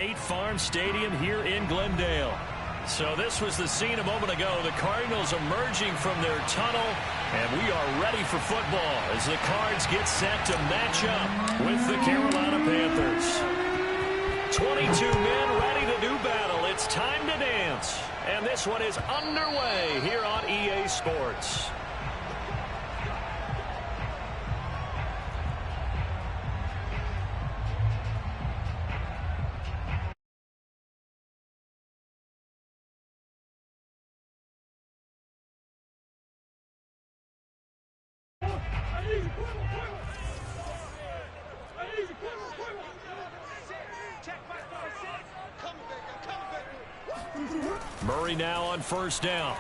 State Farm Stadium here in Glendale. So this was the scene a moment ago. The Cardinals emerging from their tunnel, and we are ready for football as the Cards get set to match up with the Carolina Panthers. 22 men ready to do battle. It's time to dance. And this one is underway here on EA Sports. Murray now on first down.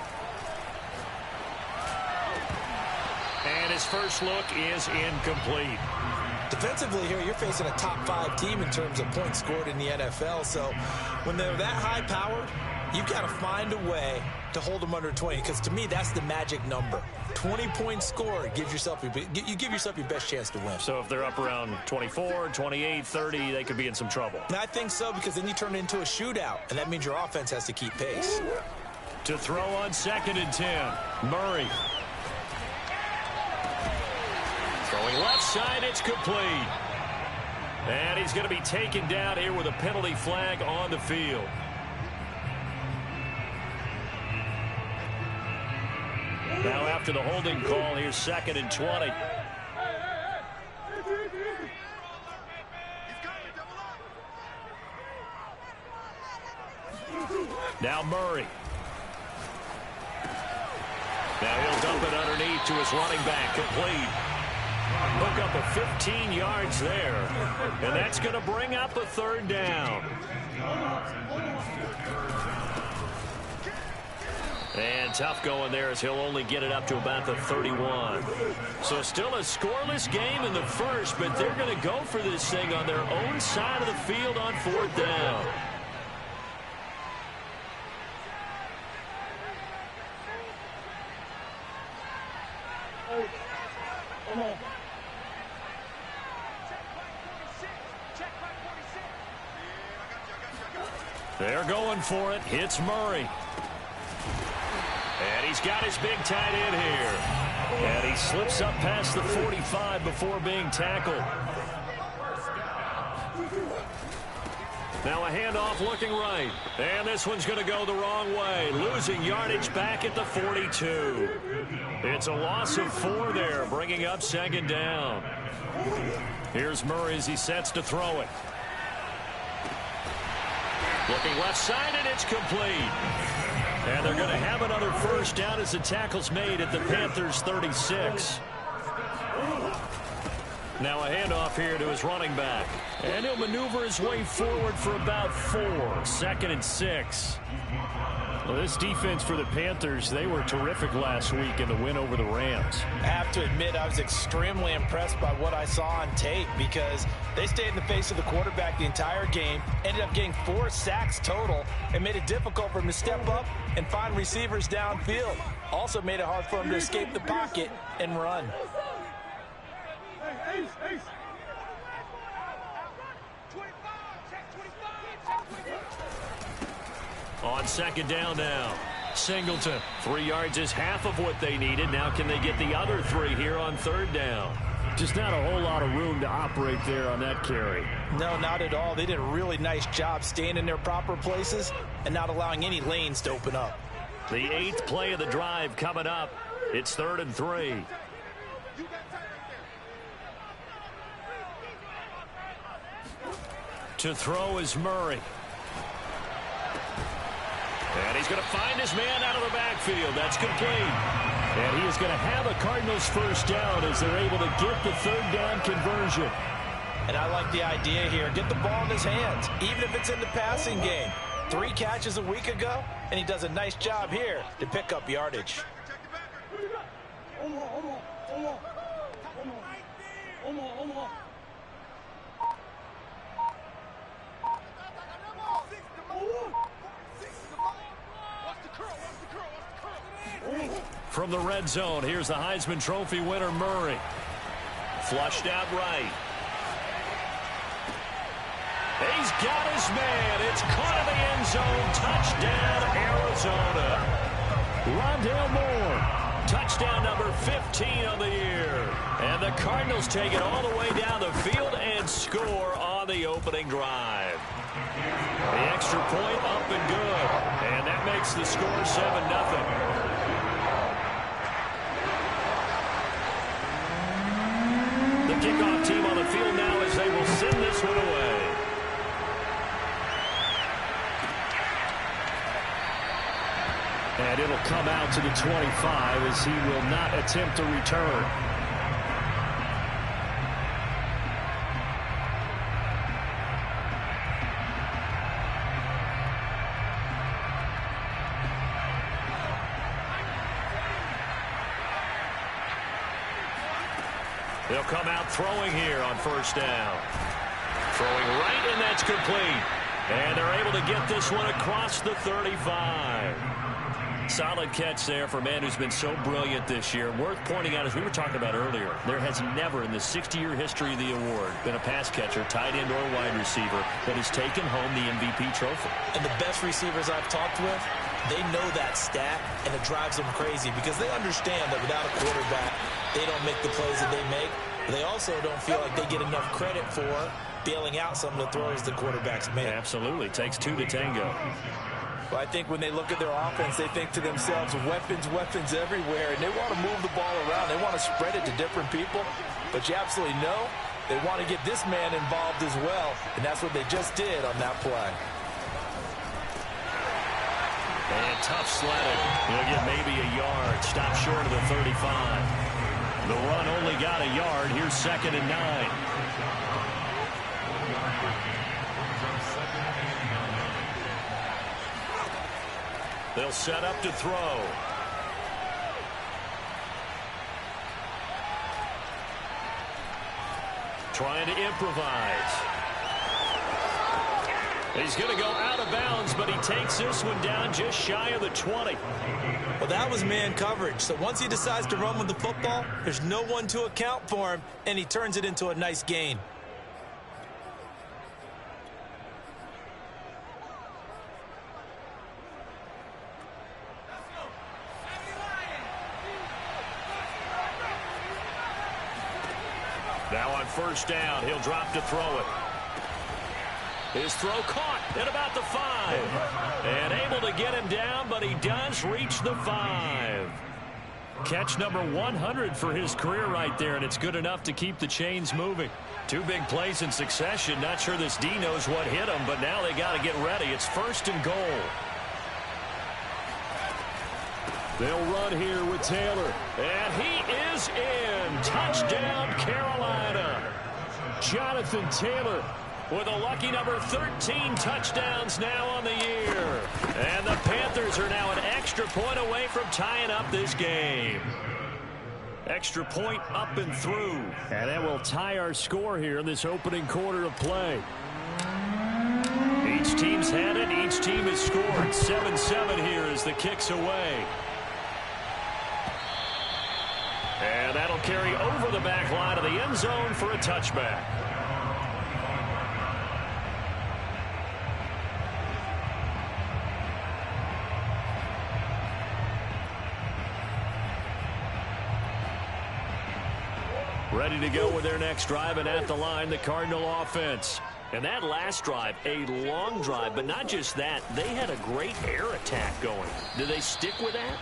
And his first look is incomplete. Defensively here, you're facing a top 5 team in terms of points scored in the NFL. So when they're that high powered, you've got to find a way to hold them under 20, because to me, that's the magic number. 20 points scored gives yourself you give yourself your best chance to win. So if they're up around 24, 28, 30, they could be in some trouble. And I think so, because then you turn it into a shootout, and that means your offense has to keep pace. To throw on 2nd and 10, Murray. Throwing left side, it's complete. And he's going to be taken down here with a penalty flag on the field. Now after the holding call, here's 2nd and 20. Now Murray. Now he'll dump it underneath to his running back, complete. Hook up a 15 yards there. And that's going to bring up a 3rd down. And tough going there as he'll only get it up to about the 31. So still a scoreless game in the first, but they're going to go for this thing on their own side of the field on 4th down. They're going for it. It's Murray. And he's got his big tight end here. And he slips up past the 45 before being tackled. Now a handoff looking right. And this one's going to go the wrong way. Losing yardage back at the 42. It's a loss of 4 there, bringing up 2nd down. Here's Murray as he sets to throw it. Looking left side, and it's complete. And they're going to have another first down as the tackle's made at the Panthers' 36. Now a handoff here to his running back. And he'll maneuver his way forward for about 4. 2nd and 6. Well, this defense for the Panthers, they were terrific last week in the win over the Rams. I have to admit, I was extremely impressed by what I saw on tape, because they stayed in the face of the quarterback the entire game, ended up getting 4 sacks total, and made it difficult for him to step up and find receivers downfield. Also made it hard for him to escape the pocket and run. On 2nd down now, Singleton. 3 yards is half of what they needed. Now can they get the other 3 here on 3rd down? Just not a whole lot of room to operate there on that carry. No, not at all. They did a really nice job staying in their proper places and not allowing any lanes to open up. The 8th play of the drive coming up. It's 3rd and 3. To throw is Murray. And he's going to find his man out of the backfield. That's complete. And he is going to have a Cardinals first down as they're able to get the 3rd down conversion. And I like the idea here. Get the ball in his hands, even if it's in the passing game. 3 catches a week ago, and he does a nice job here to pick up yardage. From the red zone, here's the Heisman Trophy winner, Murray. Flushed out right. He's got his man. It's caught in the end zone. Touchdown, Arizona. Rondale Moore, touchdown number 15 on the year. And the Cardinals take it all the way down the field and score on the opening drive. The extra point up and good. And that makes the score 7-0. Kickoff team on the field now as they will send this one away. And it'll come out to the 25 as he will not attempt to return. They'll come out throwing here on first down. Throwing right, and that's complete. And they're able to get this one across the 35. Solid catch there for a man who's been so brilliant this year. Worth pointing out, as we were talking about earlier, there has never in the 60-year history of the award been a pass catcher, tight end, or wide receiver that has taken home the MVP trophy. And the best receivers I've talked with, they know that stat, and it drives them crazy because they understand that without a quarterback, they don't make the plays that they make. But they also don't feel like they get enough credit for bailing out some of the throws the quarterbacks make. Absolutely. Takes two to tango. Well, I think when they look at their offense, they think to themselves, weapons, weapons everywhere, and they want to move the ball around. They want to spread it to different people, but you absolutely know they want to get this man involved as well, and that's what they just did on that play. And tough sledding. He'll get maybe a yard. Stop short of the 35. The run only got a yard. Here's 2nd and 9. They'll set up to throw. Trying to improvise. He's going to go out of bounds, but he takes this one down just shy of the 20. Well, that was man coverage. So once he decides to run with the football, there's no one to account for him, and he turns it into a nice gain. Now on first down, he'll drop to throw it. His throw caught at about the 5. And able to get him down, but he does reach the 5. Catch number 100 for his career right there, and it's good enough to keep the chains moving. 2 big plays in succession. Not sure this D knows what hit him, but now they got to get ready. It's 1st and goal. They'll run here with Taylor. And he is in. Touchdown, Carolina. Jonathan Taylor with a lucky number 13 touchdowns now on the year. And the Panthers are now an extra point away from tying up this game. Extra point up and through. And that will tie our score here in this opening quarter of play. Each team's had it. Each team has scored. 7-7 here as the kick's away. And that'll carry over the back line of the end zone for a touchback. Ready to go with their next drive, and at the line, the Cardinal offense. And that last drive, a long drive, but not just that. They had a great air attack going. Do they stick with that?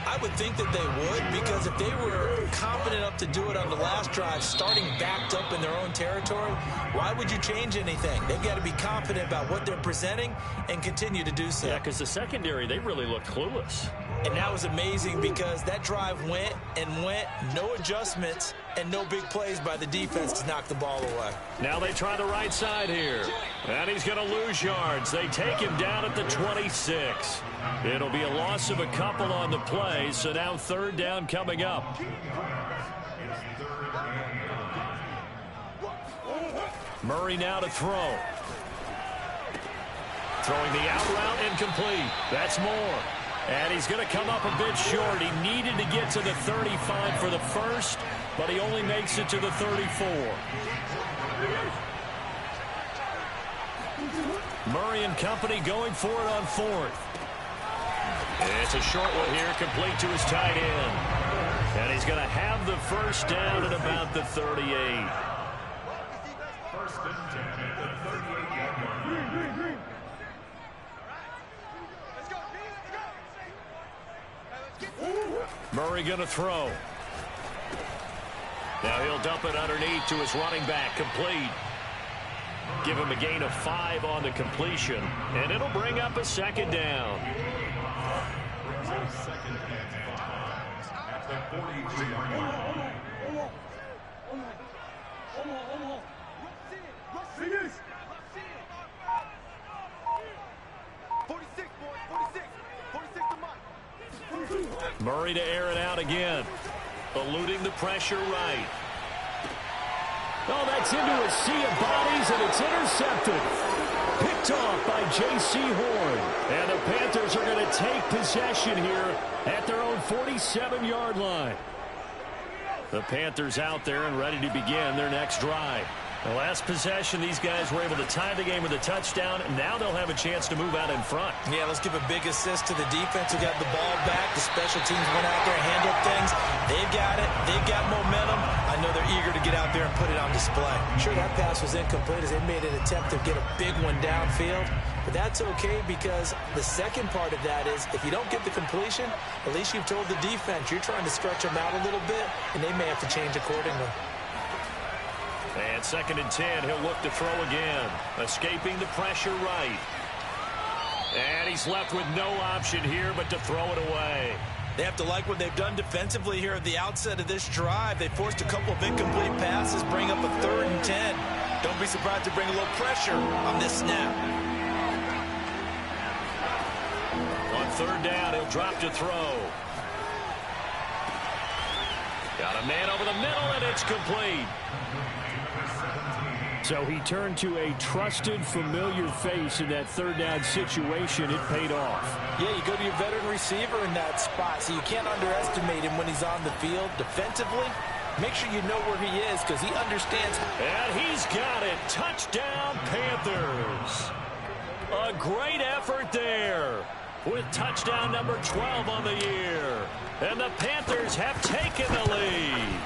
I would think that they would, because if they were confident enough to do it on the last drive, starting backed up in their own territory, why would you change anything? They've got to be confident about what they're presenting and continue to do so. Yeah, because the secondary, they really looked clueless. And that was amazing because that drive went and went, no adjustments, and no big plays by the defense to knock the ball away. Now they try the right side here. And he's going to lose yards. They take him down at the 26. It'll be a loss of a couple on the play, so now 3rd down coming up. Murray now to throw. Throwing the out route, incomplete. That's Moore. And he's going to come up a bit short. He needed to get to the 35 for the first, but he only makes it to the 34. Murray and company going for it on fourth. It's a short one here, complete to his tight end. And he's going to have the first down at about the 38. First and 10 at the 38-yard line. Murray going to throw. Now he'll dump it underneath to his running back, complete. Give him a gain of 5 on the completion, and it'll bring up a second down. Second and 5 at the 43-yard line. Murray to air it out again. Eluding the pressure right. Oh, that's into a sea of bodies, and it's intercepted. Picked off by J.C. Horn. And the Panthers are going to take possession here at their own 47-yard line. The Panthers out there and ready to begin their next drive. The last possession, these guys were able to tie the game with a touchdown, and now they'll have a chance to move out in front. Yeah, let's give a big assist to the defense who got the ball back. The special teams went out there and handled things. They've got it. They've got momentum. I know they're eager to get out there and put it on display. Sure, that pass was incomplete as they made an attempt to get a big one downfield. But that's okay because the second part of that is if you don't get the completion, at least you've told the defense you're trying to stretch them out a little bit, and they may have to change accordingly. And second and 10, he'll look to throw again. Escaping the pressure right. And he's left with no option here but to throw it away. They have to like what they've done defensively here at the outset of this drive. They forced a couple of incomplete passes, bring up a 3rd and 10. Don't be surprised to bring a little pressure on this snap. On 3rd down, he'll drop to throw. Got a man over the middle, and it's complete. So he turned to a trusted, familiar face in that 3rd down situation. It paid off. Yeah, you go to your veteran receiver in that spot, so you can't underestimate him when he's on the field. Defensively, make sure you know where he is because he understands. And he's got it. Touchdown, Panthers. A great effort there with touchdown number 12 on the year. And the Panthers have taken the lead.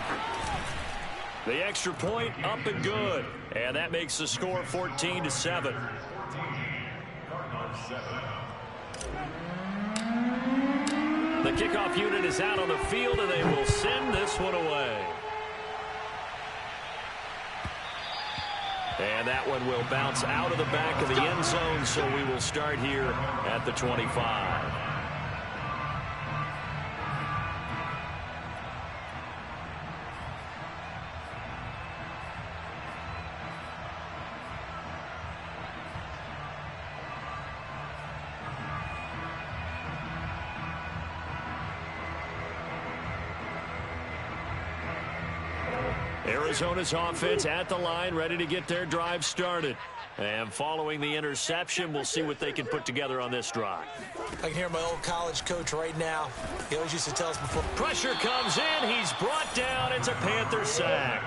The extra point up and good. And that makes the score 14-7. The kickoff unit is out on the field, and they will send this one away. And that one will bounce out of the back of the end zone, so we will start here at the 25. Arizona's offense at the line, ready to get their drive started. And following the interception, we'll see what they can put together on this drive. I can hear my old college coach right now. He always used to tell us before. Pressure comes in. He's brought down. It's a Panther sack.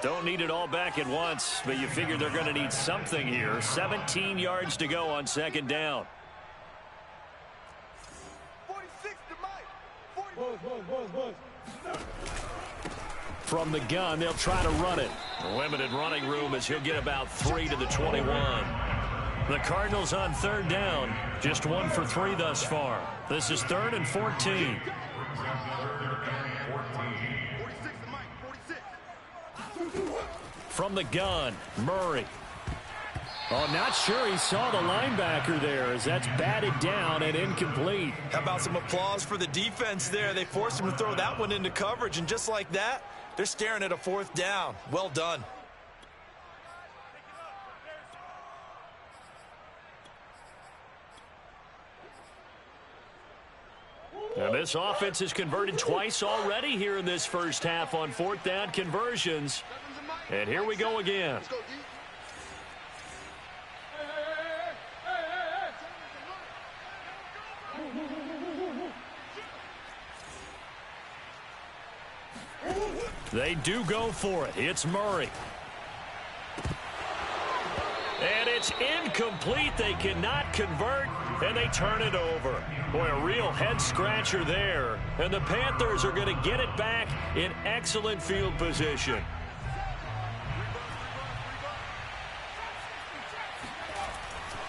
Don't need it all back at once, but you figure they're going to need something here. 17 yards to go on 2nd down. 46 to Mike. From the gun, they'll try to run it. Limited running room as he'll get about 3 to the 21. The Cardinals on 3rd down. Just 1 for 3 thus far. This is 3rd and 14. From the gun, Murray. Oh, not sure he saw the linebacker there as that's batted down and incomplete. How about some applause for the defense there? They forced him to throw that one into coverage, and just like that, they're staring at a 4th down. Well done. And this offense has converted twice already here in this first half on 4th down conversions. And here we go again. They do go for it. It's Murray. And It's incomplete. They cannot convert, and they turn it over. Boy, a real head-scratcher there. And the Panthers are going to get it back in excellent field position.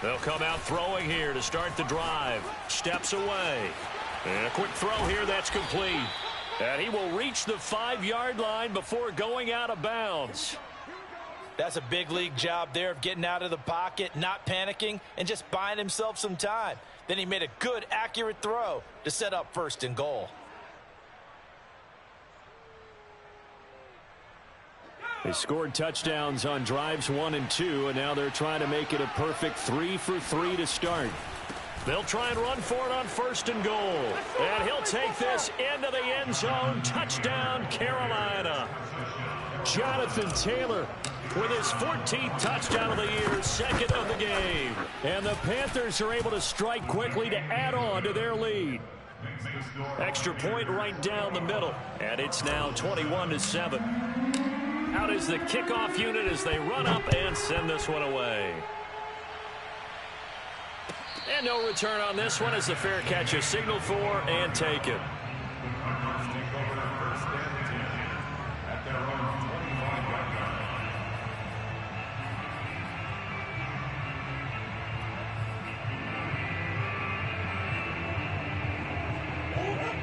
They'll come out throwing here to start the drive. Steps away. And a quick throw here that's complete. And he will reach the 5-yard line before going out of bounds. That's a big league job there of getting out of the pocket, not panicking, and just buying himself some time. Then he made a good, accurate throw to set up 1st and goal. They scored touchdowns on drives 1 and 2, and now they're trying to make it a perfect 3 for 3 to start. They'll try and run for it on 1st and goal. And he'll take this into the end zone. Touchdown, Carolina. Jonathan Taylor with his 14th touchdown of the year, 2nd of the game. And the Panthers are able to strike quickly to add on to their lead. Extra point right down the middle. And it's now 21-7. Out is the kickoff unit as they run up and send this one away. And no return on this one as the fair catch is signaled for and taken.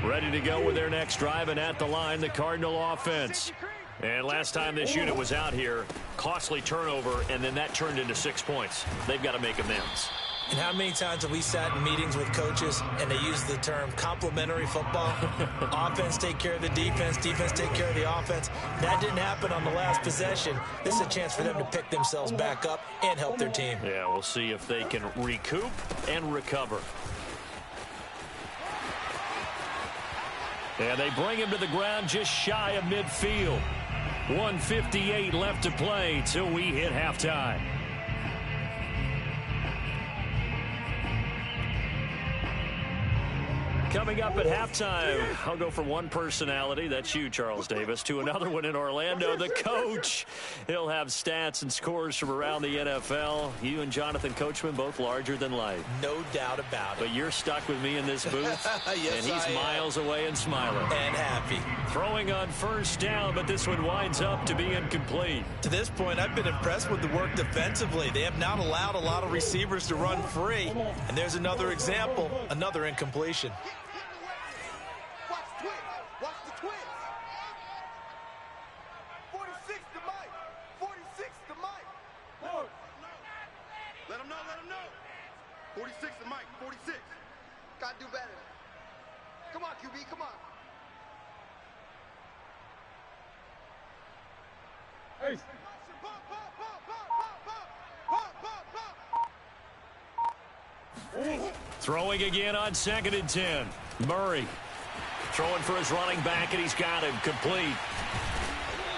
Ready to go with their next drive, and at the line, the Cardinal offense. And last time this unit was out here, costly turnover, and then that turned into 6 points. They've got to make amends. And how many times have we sat in meetings with coaches and they use the term complementary football? Offense take care of the defense, defense take care of the offense. That didn't happen on the last possession. This is a chance for them to pick themselves back up and help their team. Yeah, we'll see if they can recoup and recover. And they bring him to the ground just shy of midfield. 1:58 left to play till we hit halftime. Coming up at halftime, I'll go from one personality, that's you, Charles Davis, to another one in Orlando, the coach. He'll have stats and scores from around the NFL. You and Jonathan Coachman, both larger than life. No doubt about it. But you're stuck with me in this booth, yes, and he's miles away and smiling. And happy. Throwing on 1st down, but this one winds up to be incomplete. To this point, I've been impressed with the work defensively. They have not allowed a lot of receivers to run free. And there's another example, another incompletion. Throwing again on 2nd and 10. Murray throwing for his running back, and he's got him complete.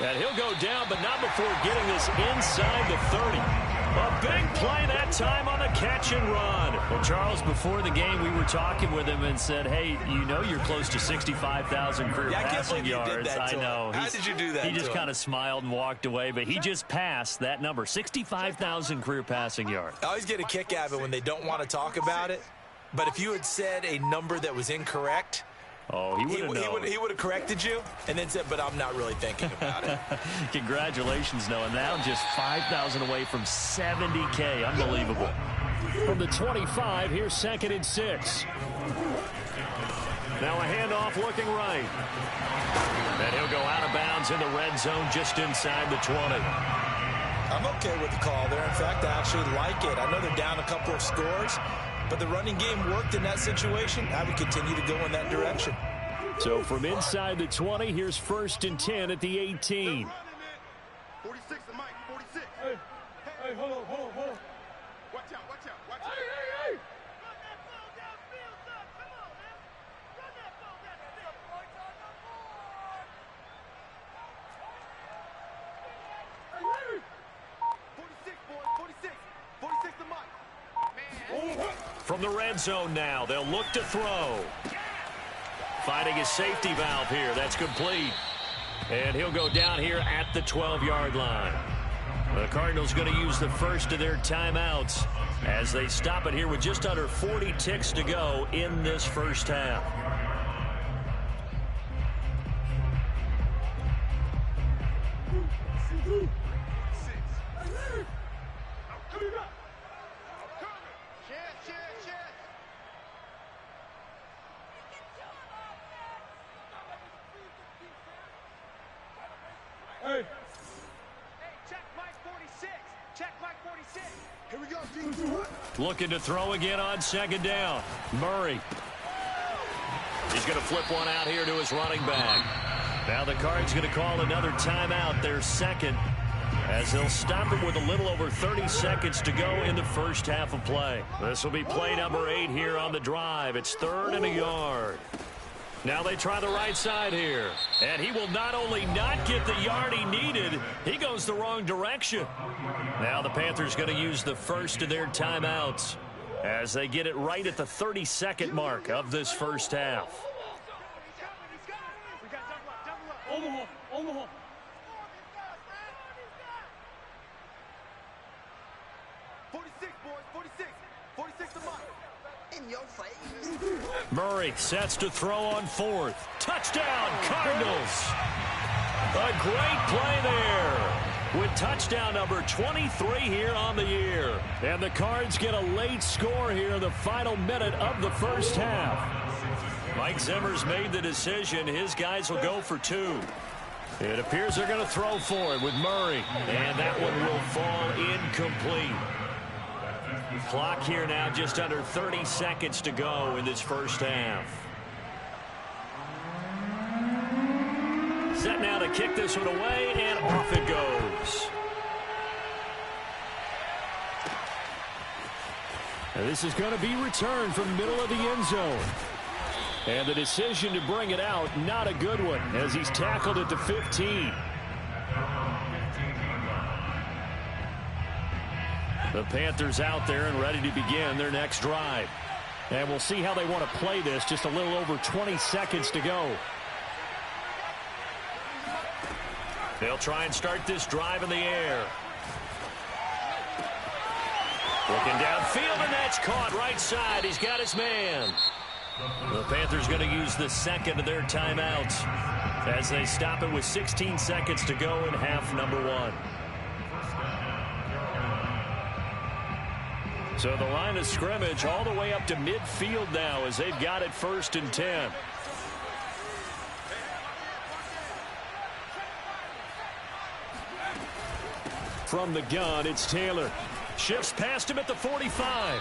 And he'll go down, but not before getting this inside the 30. A big play that time on the catch and run. Well, Charles, before the game, we were talking with him and said, hey, you know you're close to 65,000 career passing yards. I know. How did you do that? He just kind of smiled and walked away, but he just passed that number, 65,000 career passing yards. I always get a kick out of it when they don't want to talk about it. But if you had said a number that was incorrect, oh, he would have corrected you and then said, but I'm not really thinking about it. Congratulations, Noah. Now just 5,000 away from 70K. Unbelievable. From the 25, here's 2nd and 6. Now a handoff looking right. And he'll go out of bounds in the red zone just inside the 20. I'm okay with the call there. In fact, I actually like it. I know they're down a couple of scores, but the running game worked in that situation. I would continue to go in that direction. So from inside the 20, here's 1st and 10 at the 18. 46 to Mike, 46. Hey, hold on. Watch out. Hey. From the red zone now, they'll look to throw. Finding his safety valve here. That's complete. And he'll go down here at the 12-yard line. The Cardinals going to use the first of their timeouts as they stop it here with just under 40 ticks to go in this first half. Looking to throw again on second down. Murray. He's going to flip one out here to his running back. Now the Cards going to call another timeout, their second, as they'll stop it with a little over 30 seconds to go in the first half of play. This will be play number 8 here on the drive. It's 3rd and a yard. Now they try the right side here. And he will not only not get the yard he needed, he goes the wrong direction. Now the Panthers going to use the first of their timeouts as they get it right at the 32nd mark of this first half. Murray sets to throw on 4th. Touchdown, Cardinals. A great play there with touchdown number 23 here on the year. And the Cards get a late score here in the final minute of the first half. Mike Zimmer's made the decision. His guys will go for 2. It appears they're going to throw for it with Murray. And that one will fall incomplete. Clock here now just under 30 seconds to go in this first half. Set now to kick this one away, and off it goes. And this is going to be returned from the middle of the end zone. And the decision to bring it out, not a good one, as he's tackled at the 15. The Panthers out there and ready to begin their next drive. And we'll see how they want to play this. Just a little over 20 seconds to go. They'll try and start this drive in the air. Looking downfield, and that's caught right side. He's got his man. The Panthers going to use the second of their timeouts as they stop it with 16 seconds to go in half number 1. So the line of scrimmage all the way up to midfield now as they've got it 1st and 10. From the gun, it's Taylor. Shifts past him at the 45.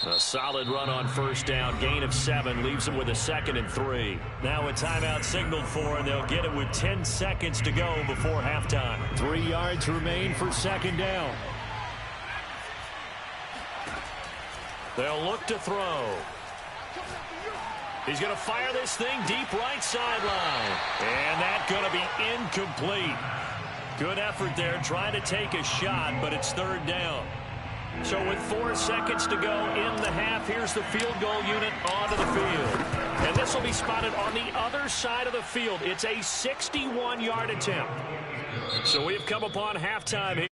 A solid run on first down. Gain of 7 leaves him with a 2nd and 3. Now a timeout signaled for, and they'll get it with 10 seconds to go before halftime. 3 yards remain for second down. They'll look to throw. He's going to fire this thing deep right sideline. And that's going to be incomplete. Good effort there trying to take a shot, but it's 3rd down. So with 4 seconds to go in the half, here's the field goal unit onto the field. And this will be spotted on the other side of the field. It's a 61-yard attempt. So we've come upon halftime here.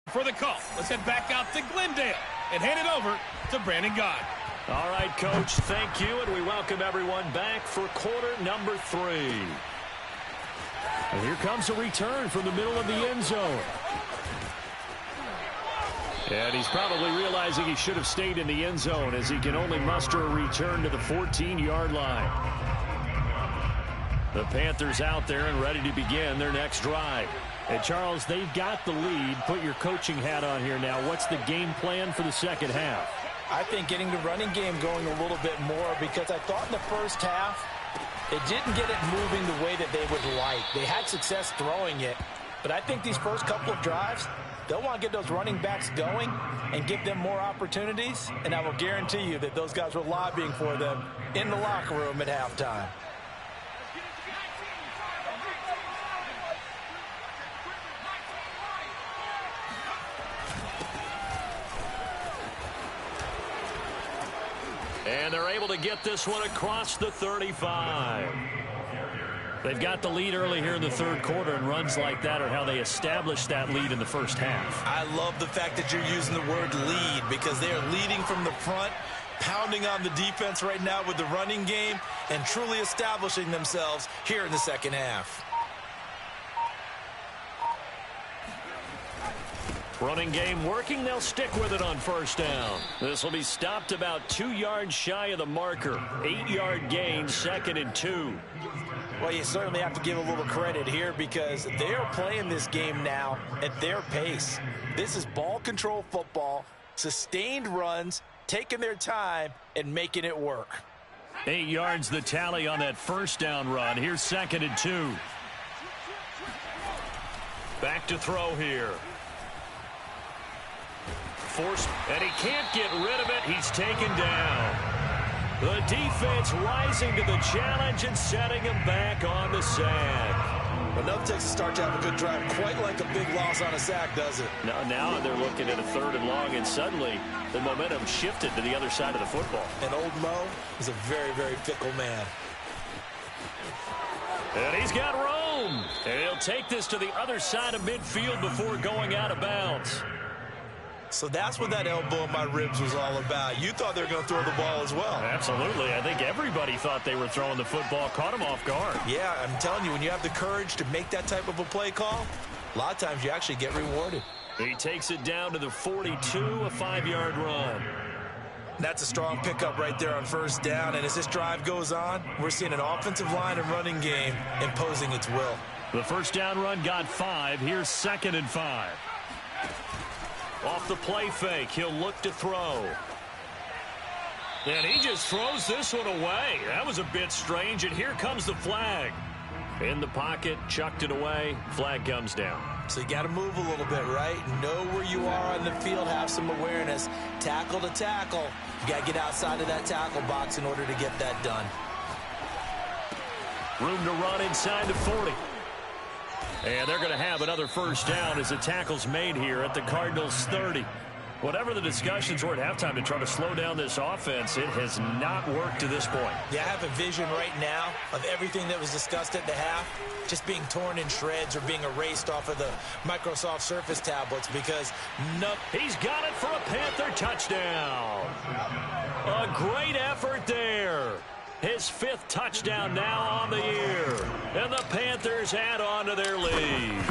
For the call. Let's head back out to Glendale and hand it over to Brandon Gaudin. All right, Coach, thank you, and we welcome everyone back for quarter number 3. And here comes a return from the middle of the end zone. And he's probably realizing he should have stayed in the end zone as he can only muster a return to the 14-yard line. The Panthers out there and ready to begin their next drive. And, Charles, they've got the lead. Put your coaching hat on here now. What's the game plan for the second half? I think getting the running game going a little bit more, because I thought in the first half they didn't get it moving the way that they would like. They had success throwing it, but I think these first couple of drives, they'll want to get those running backs going and give them more opportunities, and I will guarantee you that those guys were lobbying for them in the locker room at halftime. And they're able to get this one across the 35. They've got the lead early here in the third quarter, and runs like that are how they established that lead in the first half. I love the fact that you're using the word lead, because they are leading from the front, pounding on the defense right now with the running game, and truly establishing themselves here in the second half. Running game working. They'll stick with it on first down. This will be stopped about 2 yards shy of the marker. 8-yard gain, 2nd and 2. Well, you certainly have to give a little credit here, because they're playing this game now at their pace. This is ball control football, sustained runs, taking their time and making it work. 8 yards the tally on that first down run. Here's 2nd and 2. Back to throw here. Forced, and he can't get rid of it. He's taken down. The defense rising to the challenge and setting him back on the sack. Enough takes to start to have a good drive. Quite like a big loss on a sack, does it? Now they're looking at a 3rd and long, and suddenly the momentum shifted to the other side of the football. And old Mo is a very, very fickle man. And he's got room. And he'll take this to the other side of midfield before going out of bounds. So that's what that elbow in my ribs was all about. You thought they were going to throw the ball as well. Absolutely. I think everybody thought they were throwing the football, caught him off guard. Yeah, I'm telling you, when you have the courage to make that type of a play call, a lot of times you actually get rewarded. He takes it down to the 42, a 5-yard run. That's a strong pickup right there on first down. And as this drive goes on, we're seeing an offensive line and running game imposing its will. The first down run got 5. Here's 2nd and 5. Off the play fake, he'll look to throw. And he just throws this one away. That was a bit strange, and here comes the flag. In the pocket, chucked it away, flag comes down. So you got to move a little bit, right? Know where you are on the field, have some awareness. Tackle to tackle. You got to get outside of that tackle box in order to get that done. Room to run inside the 40. And they're going to have another first down as the tackle's made here at the Cardinals' 30. Whatever the discussions were at halftime to try to slow down this offense, it has not worked to this point. Yeah, I have a vision right now of everything that was discussed at the half just being torn in shreds or being erased off of the Microsoft Surface tablets, because he's got it for a Panther touchdown. A great effort there. His 5th touchdown now on the year. And the Panthers add on to their lead.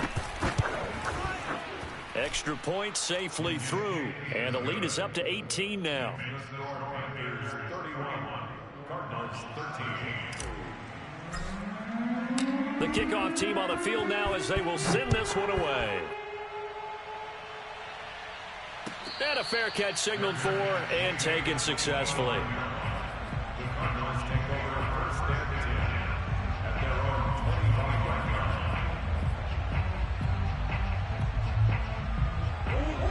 Extra point safely through. And the lead is up to 18 now. The kickoff team on the field now as they will send this one away. And a fair catch signaled for and taken successfully.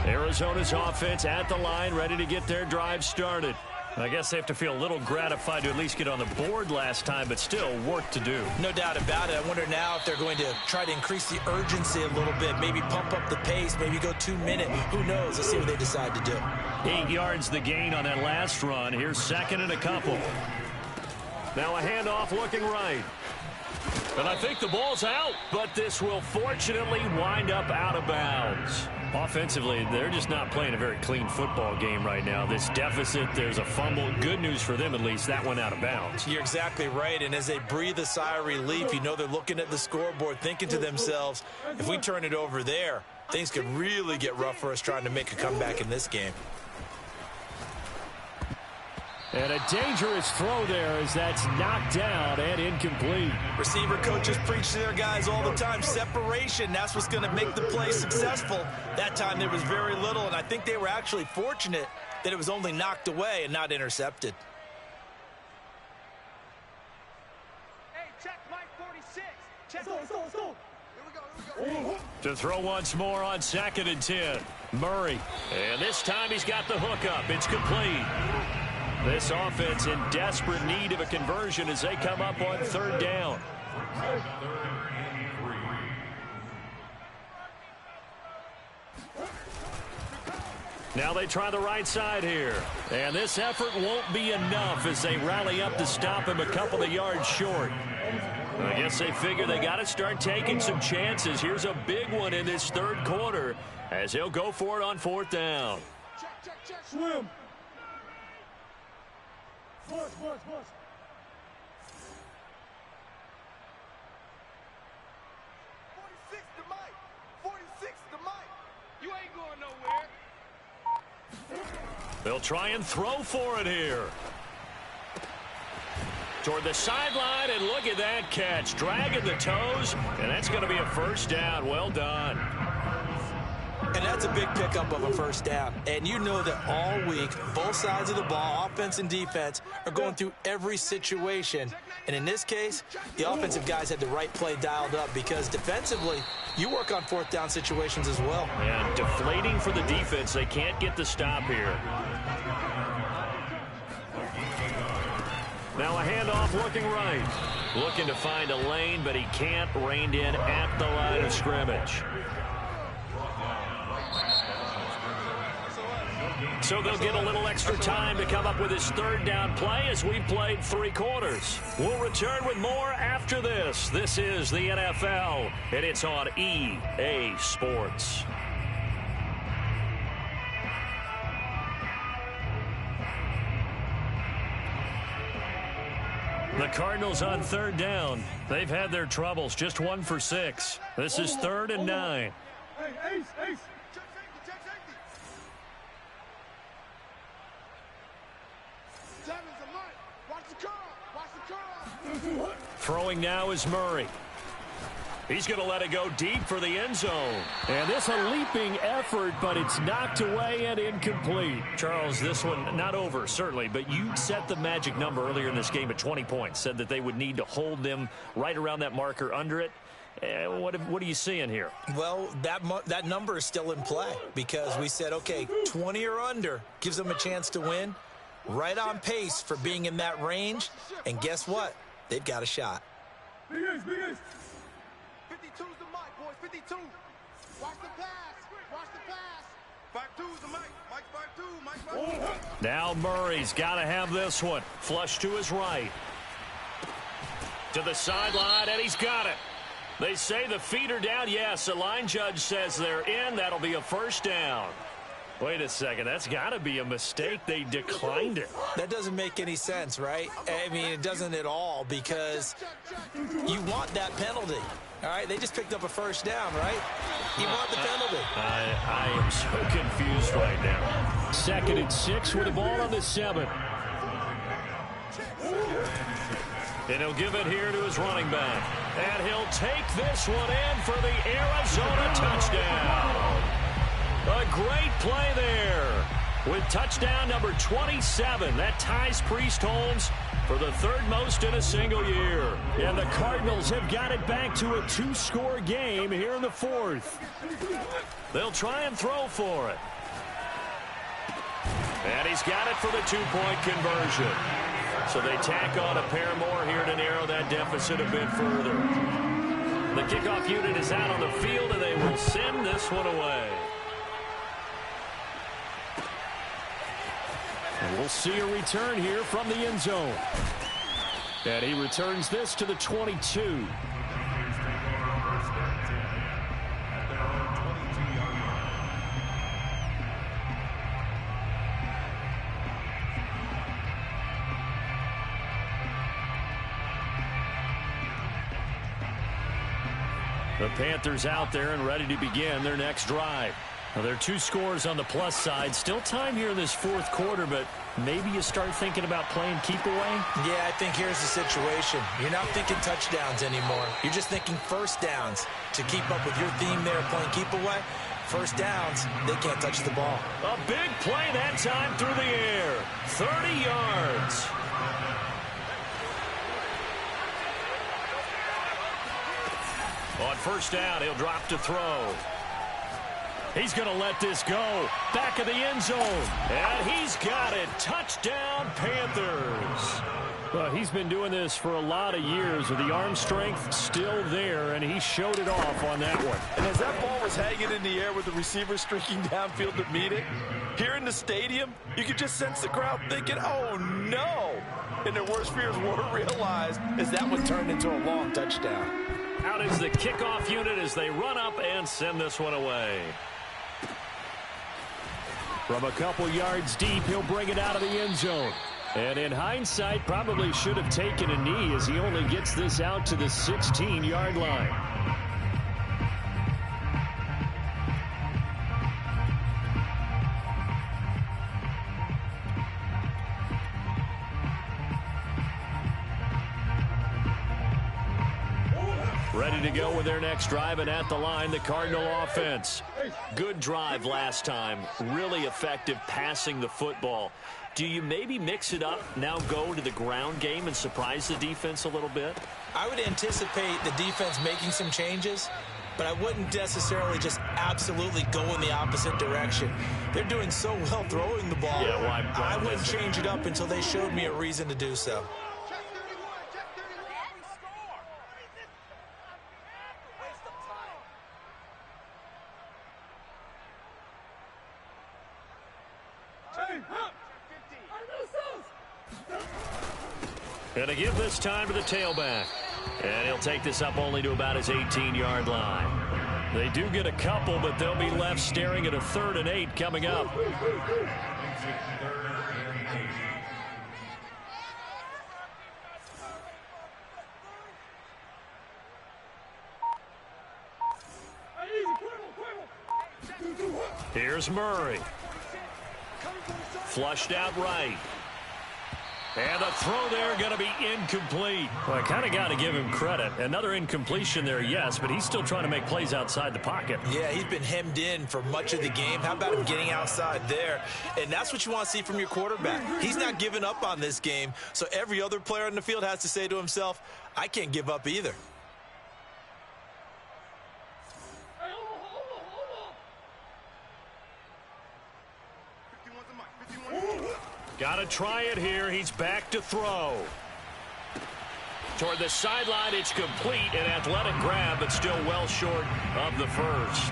Arizona's offense at the line, ready to get their drive started. I guess they have to feel a little gratified to at least get on the board last time, but still work to do. No doubt about it. I wonder now if they're going to try to increase the urgency a little bit, maybe pump up the pace, maybe go 2 minute. Who knows? Let's see what they decide to do. 8 yards the gain on that last run. Here's 2nd and a couple. Now a handoff looking right. And I think the ball's out, but this will fortunately wind up out of bounds. Offensively, they're just not playing a very clean football game right now. This deficit, there's a fumble. Good news for them, at least. That went out of bounds. You're exactly right, and as they breathe a sigh of relief, you know they're looking at the scoreboard, thinking to themselves, if we turn it over there, things could really get rough for us trying to make a comeback in this game. And a dangerous throw there as that's knocked down and incomplete. Receiver coaches preach to their guys all the time. Separation, that's what's going to make the play successful. That time there was very little, and I think they were actually fortunate that it was only knocked away and not intercepted. Hey, check Mike 46. Check. Let's go. Here we go. To throw once more on 2nd and 10. Murray. And this time he's got the hook up. It's complete. This offense in desperate need of a conversion as they come up on 3rd down. Now they try the right side here. And this effort won't be enough as they rally up to stop him a couple of yards short. I guess they figure they got to start taking some chances. Here's a big one in this third quarter as he'll go for it on fourth down. Check. Swim. Push. 46 to Mike. 46 to Mike. You ain't going nowhere. They'll try and throw for it here. Toward the sideline, and look at that catch. Dragging the toes, and that's going to be a first down. Well done. And that's a big pickup of a first down. And you know that all week, both sides of the ball, offense and defense, are going through every situation. And in this case, the offensive guys had the right play dialed up because defensively, you work on fourth down situations as well. And deflating for the defense. They can't get the stop here. Now a handoff looking right. Looking to find a lane, but he can't. Reined in at the line of scrimmage. So they'll get a little extra time to come up with his third down play as we've played 3 quarters. We'll return with more after this. This is the NFL, and it's on EA Sports. The Cardinals on third down. They've had their troubles, just 1 for 6. This is 3rd and 9. Hey, Ace. Check safety. Seven's a Mike. Watch the curl. Throwing now is Murray. He's going to let it go deep for the end zone. And this a leaping effort, but it's knocked away and incomplete. Charles, this one not over, certainly, but you set the magic number earlier in this game at 20 points. Said that they would need to hold them right around that marker under it. What are you seeing here? Well, that number is still in play because we said, okay, 20 or under gives them a chance to win. Right on pace for being in that range. And guess what? They've got a shot. Big Ace. 52's the Mike, boys. 52. Watch the pass. 52's the Mike. Mike 52. Now Murray's got to have this one. Flush to his right. To the sideline, and he's got it. They say the feet are down. Yes, the line judge says they're in. That'll be a first down. Wait a second. That's got to be a mistake. They declined it. That doesn't make any sense, right? I mean, it doesn't at all because you want that penalty. All right, they just picked up a first down, right? You want the penalty. I am so confused right now. 2nd and 6 with the ball on the 7. And he'll give it here to his running back. And he'll take this one in for the Arizona touchdown. A great play there with touchdown number 27. That ties Priest Holmes for the 3rd most in a single year. And the Cardinals have got it back to a 2-score game here in the 4th. They'll try and throw for it. And he's got it for the 2-point conversion. So they tack on a pair more here to narrow that deficit a bit further. The kickoff unit is out on the field, and they will send this one away. And we'll see a return here from the end zone. And he returns this to the 22. The Panthers out there and ready to begin their next drive. Now, there are 2 scores on the plus side. Still time here in this 4th quarter, but maybe you start thinking about playing keep away? Yeah, I think here's the situation. You're not thinking touchdowns anymore. You're just thinking first downs to keep up with your theme there playing keep away. First downs, they can't touch the ball. A big play that time through the air. 30 yards. On first down, he'll drop to throw. He's going to let this go. Back of the end zone. And he's got it. Touchdown, Panthers. He's been doing this for a lot of years with the arm strength still there, and he showed it off on that one. And as that ball was hanging in the air with the receiver streaking downfield to meet it, here in the stadium, you could just sense the crowd thinking, oh, no. And their worst fears were realized as that one turned into a long touchdown. Out is the kickoff unit as they run up and send this one away. From a couple yards deep, he'll bring it out of the end zone. And in hindsight, probably should have taken a knee as he only gets this out to the 16-yard line. Ready to go with their next drive, and at the line, the Cardinal offense. Good drive last time. Really effective passing the football. Do you maybe mix it up, now go to the ground game and surprise the defense a little bit? I would anticipate the defense making some changes, but I wouldn't necessarily just absolutely go in the opposite direction. They're doing so well throwing the ball. Yeah, well, I wouldn't change it up until they showed me a reason to do so. Going to give this time to the tailback. And he'll take this up only to about his 18-yard line. They do get a couple, but they'll be left staring at a 3rd and 8 coming up. Here's Murray. Flushed out right. And the throw there going to be incomplete. Well, I kind of got to give him credit. Another incompletion there, yes, but he's still trying to make plays outside the pocket. Yeah, he's been hemmed in for much of the game. How about him getting outside there? And that's what you want to see from your quarterback. He's not giving up on this game, so every other player in the field has to say to himself, I can't give up either. Got to try it here. He's back to throw. Toward the sideline, it's complete. An athletic grab, but still well short of the first.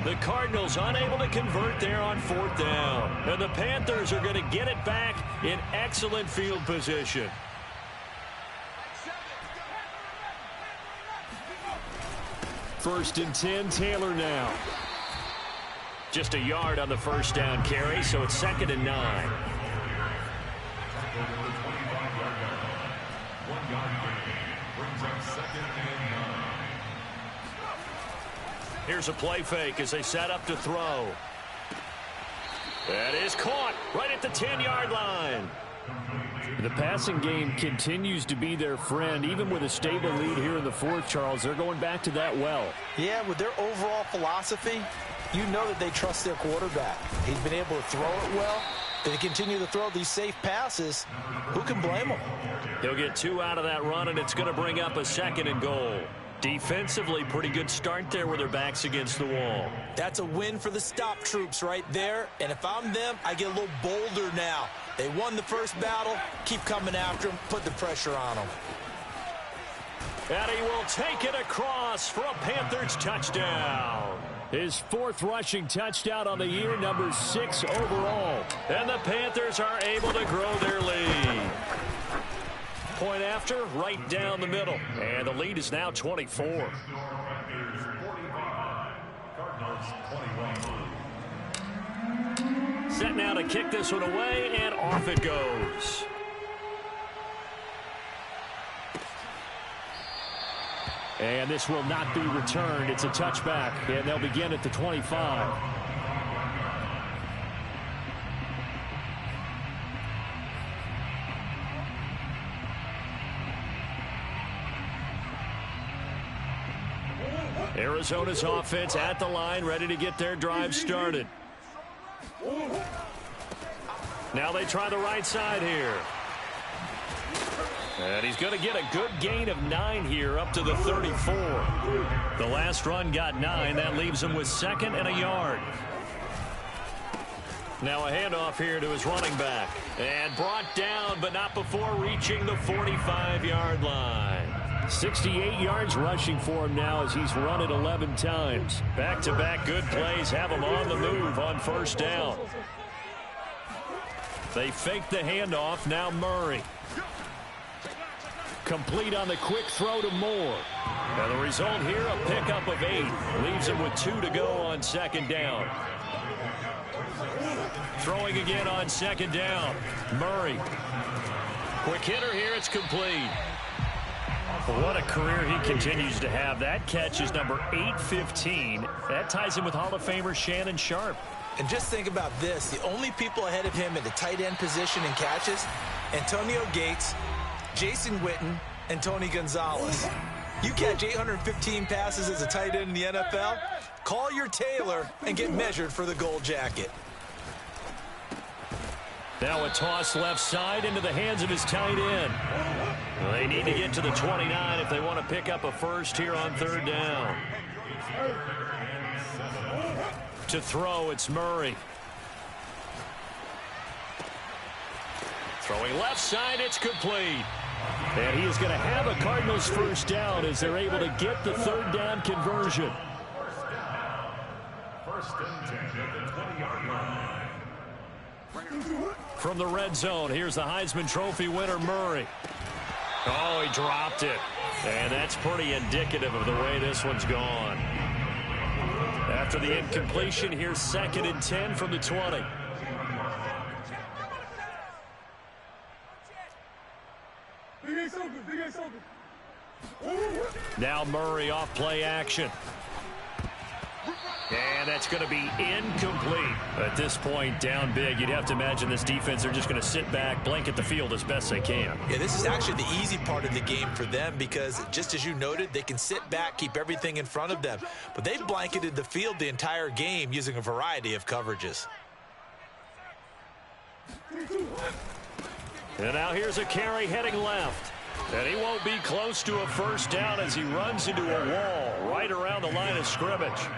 The Cardinals unable to convert there on 4th down. And the Panthers are going to get it back in excellent field position. First and 10, Taylor now. Just a yard on the first down carry, so it's 2nd and 9. Here's a play fake as they set up to throw. That is caught right at the 10-yard line. The passing game continues to be their friend. Even with a stable lead here in the 4th, Charles, they're going back to that well. Yeah, with their overall philosophy, you know that they trust their quarterback. He's been able to throw it well. They continue to throw these safe passes. Who can blame him? He'll get 2 out of that run, and it's going to bring up a 2nd and goal. Defensively, pretty good start there with their backs against the wall. That's a win for the stop troops right there. And if I'm them, I get a little bolder now. They won the first battle. Keep coming after them. Put the pressure on them. And he will take it across for a Panthers touchdown. His 4th rushing touchdown on the year, number 6 overall. And the Panthers are able to grow their lead. Point after, right down the middle. And the lead is now 24. Set now to kick this one away, and off it goes. And this will not be returned. It's a touchback, and they'll begin at the 25. Arizona's offense at the line, ready to get their drive started. Now they try the right side here. And he's going to get a good gain of 9 here up to the 34. The last run got 9. That leaves him with 2nd and a yard. Now a handoff here to his running back. And brought down, but not before reaching the 45-yard line. 68 yards rushing for him now as he's run it 11 times. Back-to-back good plays have him on the move on first down. They fake the handoff. Now Murray. Complete on the quick throw to Moore. And the result here, a pickup of 8. Leaves him with 2 to go on second down. Throwing again on second down. Murray. Quick hitter here. It's complete. What a career he continues to have. That catch is number 815. That ties him with Hall of Famer Shannon Sharpe. And just think about this. The only people ahead of him in the tight end position in catches, Antonio Gates, Jason Witten, and Tony Gonzalez. You catch 815 passes as a tight end in the NFL, call your tailor and get measured for the gold jacket. Now a toss left side into the hands of his tight end. They need to get to the 29 if they want to pick up a first here on third down. To throw, it's Murray. Throwing left side, it's complete. And he is going to have a Cardinals first down as they're able to get the third down conversion. First and 10 at the 20-yard line. From the red zone, here's the Heisman Trophy winner, Murray. Oh, he dropped it. And that's pretty indicative of the way this one's gone. After the incompletion, here's second and 10 from the 20. Now Murray off play action. And that's going to be incomplete. At this point, down big, you'd have to imagine this defense, they're just going to sit back, blanket the field as best they can. Yeah, this is actually the easy part of the game for them because, just as you noted, they can sit back, keep everything in front of them. But they've blanketed the field the entire game using a variety of coverages. And now here's a carry heading left. And he won't be close to a first down as he runs into a wall right around the line of scrimmage.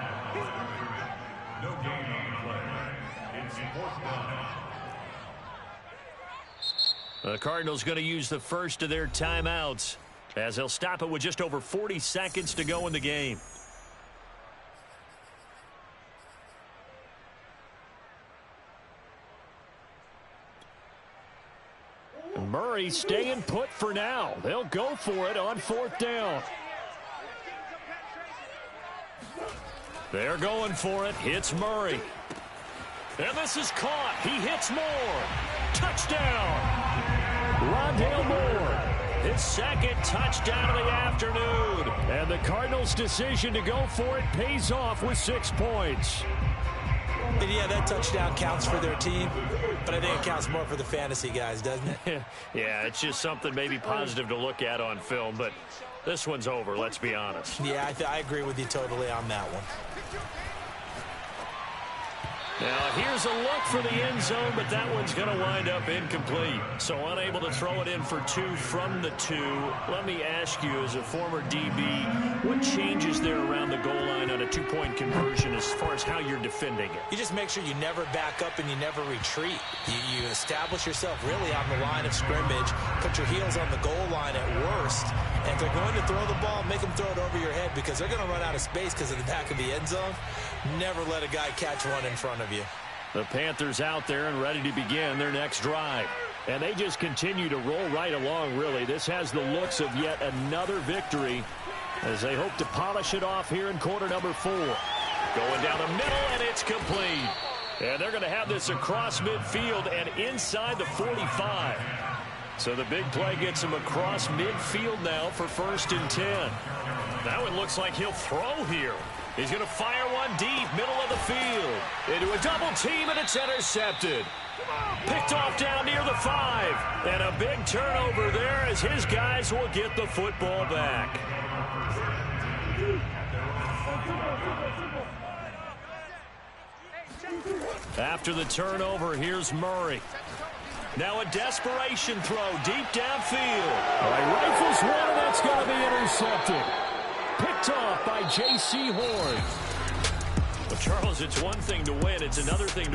No gain on the play. It's fourth down. The Cardinals going to use the first of their timeouts as they'll stop it with just over 40 seconds to go in the game. Murray staying put for now. They'll go for it on fourth down. They're going for it. Hits Murray. And this is caught. He hits Moore. Touchdown. Rondale Moore. His second touchdown of the afternoon. And the Cardinals' decision to go for it pays off with 6 points. And yeah, that touchdown counts for their team, but I think it counts more for the fantasy guys, doesn't it? Yeah, it's just something maybe positive to look at on film, but this one's over, let's be honest. Yeah, I agree with you totally on that one. Now, here's a look for the end zone, but that one's going to wind up incomplete. So unable to throw it in for 2 from the 2. Let me ask you, as a former DB, what changes there around the goal line on a 2-point conversion as far as how you're defending it? You just make sure you never back up and you never retreat. You establish yourself really on the line of scrimmage, put your heels on the goal line at worst, and if they're going to throw the ball, make them throw it over your head because they're going to run out of space because of the back of the end zone. Never let a guy catch one in front of you. The Panthers out there and ready to begin their next drive. And they just continue to roll right along, really. This has the looks of yet another victory as they hope to polish it off here in quarter number 4. Going down the middle, and it's complete. And they're going to have this across midfield and inside the 45. So the big play gets him across midfield now for first and 10. Now it looks like he'll throw here. He's going to fire one deep, middle of the field. Into a double team, and it's intercepted. Picked off down near the 5. And a big turnover there as his guys will get the football back. After the turnover, here's Murray. Now a desperation throw deep downfield. All right, rifles one, and that's going to be intercepted. Picked off by J.C. Horn. Well, Charles, it's one thing to win. It's another thing to